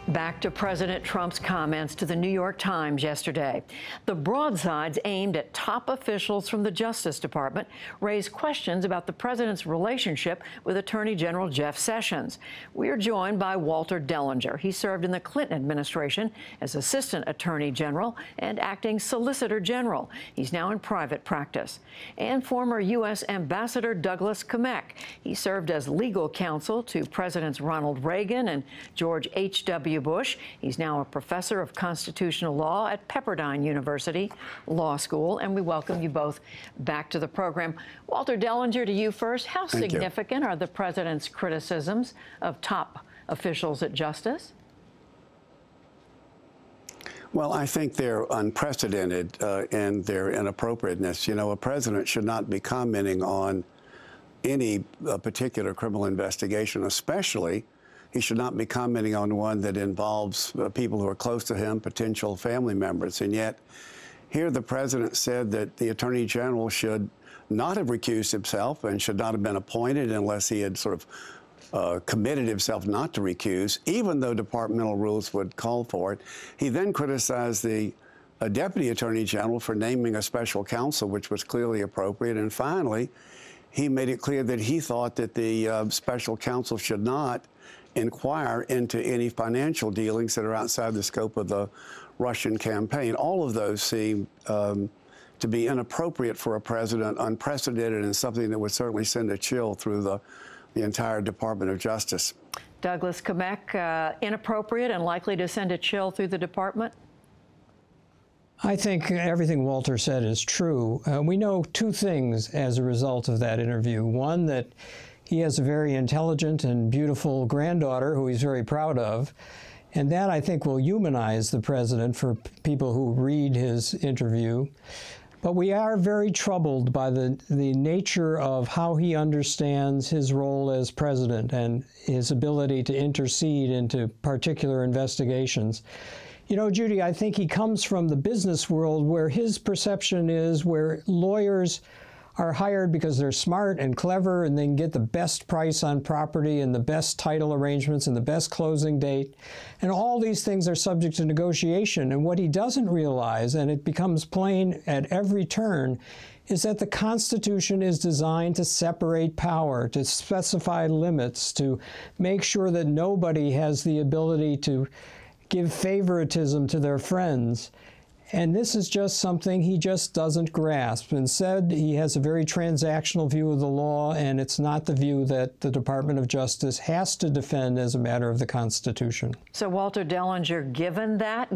Back to President Trump's comments to the New York Times yesterday. The broadsides aimed at top officials from the Justice Department raised questions about the president's relationship with Attorney General Jeff Sessions. We are joined by Walter Dellinger. He served in the Clinton administration as Assistant Attorney General and Acting Solicitor General. He's now in private practice. And former U.S. Ambassador Douglas Kamek. He served as legal counsel to Presidents Ronald Reagan and George H.W. Bush. He's now a professor of constitutional law at Pepperdine University Law School, and we welcome you both back to the program. Walter Dellinger, to you first. How significant are the president's criticisms of top officials at Justice? Well, I think they're unprecedented in their inappropriateness. You know, a president should not be commenting on any particular criminal investigation, especially he should not be commenting on one that involves people who are close to him, potential family members. And yet, here the president said that the Attorney General should not have recused himself and should not have been appointed unless he had sort of committed himself not to recuse, even though departmental rules would call for it. He then criticized the Deputy Attorney General for naming a special counsel, which was clearly appropriate. And finally, he made it clear that he thought that the special counsel should not inquire into any financial dealings that are outside the scope of the Russian campaign. All of those seem to be inappropriate for a president, unprecedented, and something that would certainly send a chill through the entire Department of Justice. Douglas Kamek, inappropriate and likely to send a chill through the department? I think everything Walter said is true. We know two things as a result of that interview. One, that he has a very intelligent and beautiful granddaughter who he's very proud of. And that, I think, will humanize the president for people who read his interview. But we are very troubled by the nature of how he understands his role as president and his ability to intercede into particular investigations. You know, Judy, I think he comes from the business world where his perception is where lawyers are hired because they're smart and clever and they can get the best price on property and the best title arrangements and the best closing date. And all these things are subject to negotiation. And what he doesn't realize, and it becomes plain at every turn, is that the Constitution is designed to separate power, to specify limits, to make sure that nobody has the ability to give favoritism to their friends. And this is just something he just doesn't grasp. Instead, he has a very transactional view of the law, and it's not the view that the Department of Justice has to defend as a matter of the Constitution. So, Walter Dellinger, given that,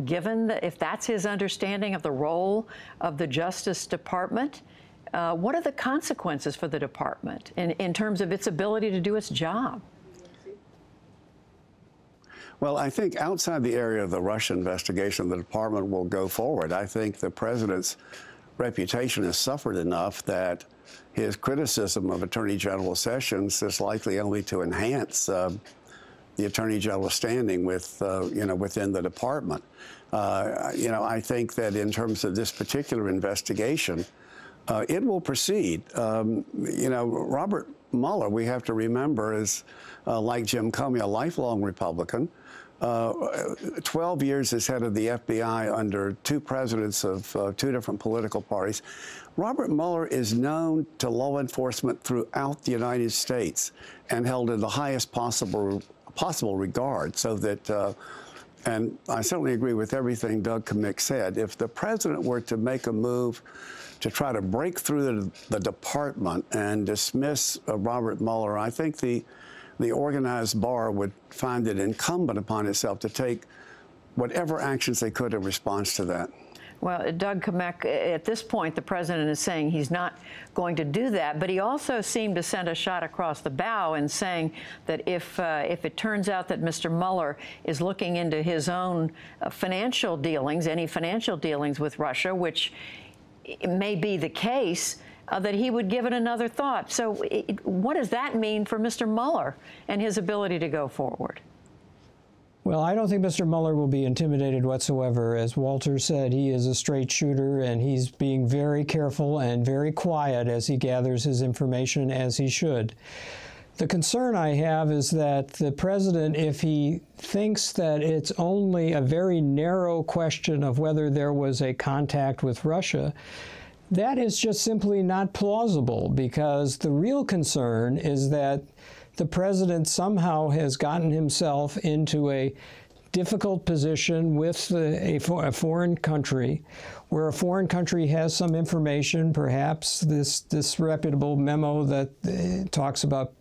if that's his understanding of the role of the Justice Department, what are the consequences for the department in terms of its ability to do its job? Well, I think outside the area of the Russia investigation, the department will go forward. I think the president's reputation has suffered enough that his criticism of Attorney General Sessions is likely only to enhance the Attorney General's standing with, within the department. I think that in terms of this particular investigation, it will proceed. Robert Mueller, we have to remember, is like Jim Comey, a lifelong Republican. 12 years as head of the FBI under two presidents of two different political parties. Robert Mueller is known to law enforcement throughout the United States and held in the highest possible regard, so that, and I certainly agree with everything Doug Kamek said, if the president were to make a move to try to break through the department and dismiss Robert Mueller, I think the organized bar would find it incumbent upon itself to take whatever actions they could in response to that. Well, Doug Kamek, at this point, the president is saying he's not going to do that, but he also seemed to send a shot across the bow in saying that if it turns out that Mr. Mueller is looking into his own financial dealings, any financial dealings with Russia, which it may be the case, that he would give it another thought. So what does that mean for Mr. Mueller and his ability to go forward? Well, I don't think Mr. Mueller will be intimidated whatsoever. As Walter said, he is a straight shooter, and he's being very careful and very quiet as he gathers his information, as he should. The concern I have is that the president, if he thinks that it's only a very narrow question of whether there was a contact with Russia, that is just simply not plausible, because the real concern is that the president somehow has gotten himself into a difficult position with a foreign country, where a foreign country has some information, perhaps this reputable memo that talks about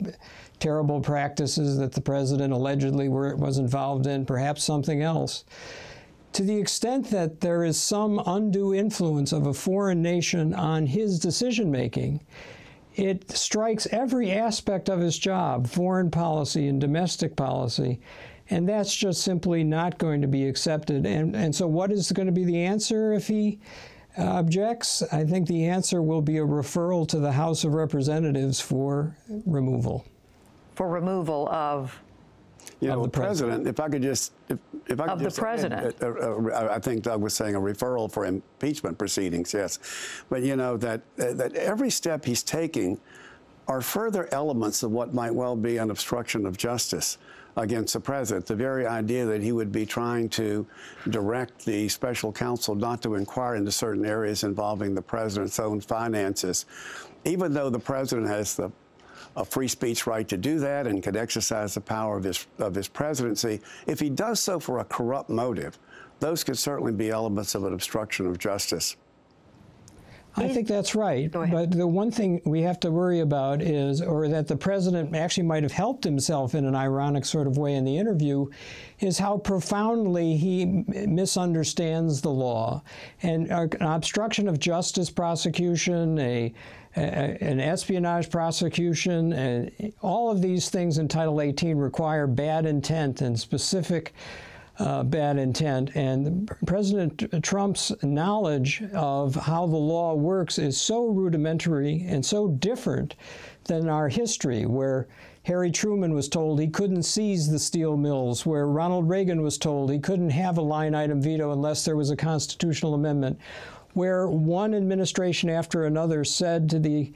terrible practices that the president allegedly was involved in, perhaps something else. To the extent that there is some undue influence of a foreign nation on his decision-making, it strikes every aspect of his job, foreign policy and domestic policy, and that's just simply not going to be accepted. And so what is going to be the answer if he objects? I think the answer will be a referral to the House of Representatives for removal. For removal of? You know, the president, if I could just... If I could of the president. I think Doug was saying a referral for impeachment proceedings, yes. But, you know, that every step he's taking are further elements of what might well be an obstruction of justice against the president. The very idea that he would be trying to direct the special counsel not to inquire into certain areas involving the president's own finances, even though the president has a free speech right to do that and could exercise the power of his presidency. If he does so for a corrupt motive, those could certainly be elements of an obstruction of justice. I think that's right. But the one thing we have to worry about is, or that the president actually might have helped himself in an ironic sort of way in the interview, is how profoundly he misunderstands the law. And an obstruction of justice prosecution, an espionage prosecution, and all of these things in Title 18 require bad intent and specific bad intent. And President Trump's knowledge of how the law works is so rudimentary and so different than our history, where Harry Truman was told he couldn't seize the steel mills, where Ronald Reagan was told he couldn't have a line item veto unless there was a constitutional amendment, where one administration after another said to the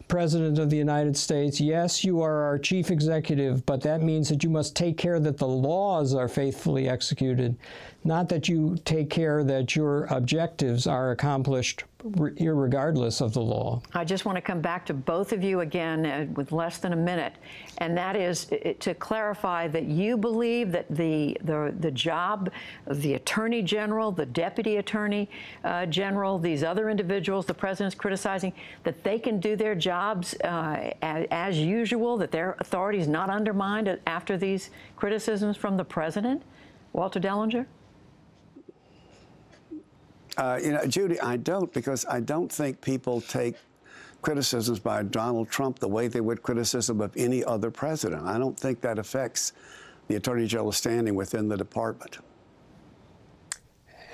President of the United States, yes, you are our chief executive, but that means that you must take care that the laws are faithfully executed, not that you take care that your objectives are accomplished irregardless of the law. I just want to come back to both of you again with less than a minute, and that is to clarify that you believe that the job of the Attorney General, the Deputy Attorney General, these other individuals the president's criticizing, that they can do their jobs as usual, that their authority is not undermined after these criticisms from the president? Walter Dellinger? You know, Judy, I don't, because I don't think people take criticisms by Donald Trump the way they would criticism of any other president. I don't think that affects the Attorney General's standing within the department.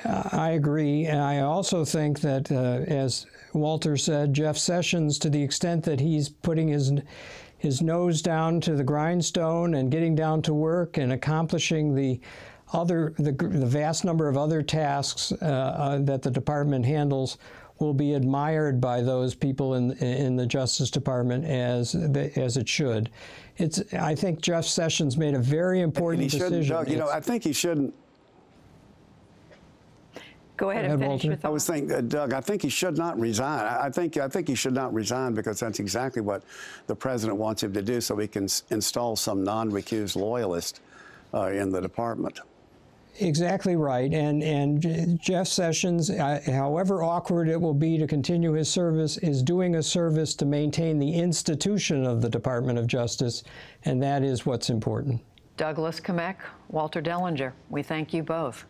I agree. And I also think that, as Walter said, Jeff Sessions, to the extent that he's putting his nose down to the grindstone and getting down to work and accomplishing the vast number of other tasks that the department handles, will be admired by those people in the Justice Department as it should. I think Jeff Sessions made a very important decision. Doug, you know, I think he shouldn't. Go ahead and finish your thought. I was thinking, Doug, I think he should not resign. I think he should not resign, because that's exactly what the president wants him to do, so he can install some non-recused loyalist in the department. Exactly right. And Jeff Sessions, however awkward it will be to continue his service, is doing a service to maintain the institution of the Department of Justice, and that is what's important. Douglas Kamek, Walter Dellinger, we thank you both.